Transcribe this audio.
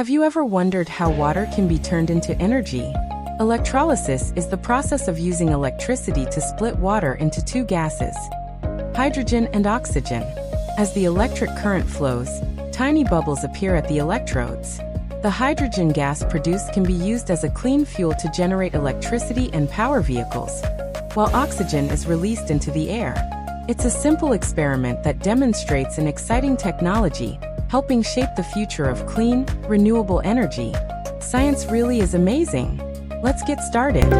Have you ever wondered how water can be turned into energy? Electrolysis is the process of using electricity to split water into two gases, hydrogen and oxygen. As the electric current flows, tiny bubbles appear at the electrodes. The hydrogen gas produced can be used as a clean fuel to generate electricity and power vehicles, while oxygen is released into the air. It's a simple experiment that demonstrates an exciting technology, helping shape the future of clean, renewable energy. Science really is amazing. Let's get started.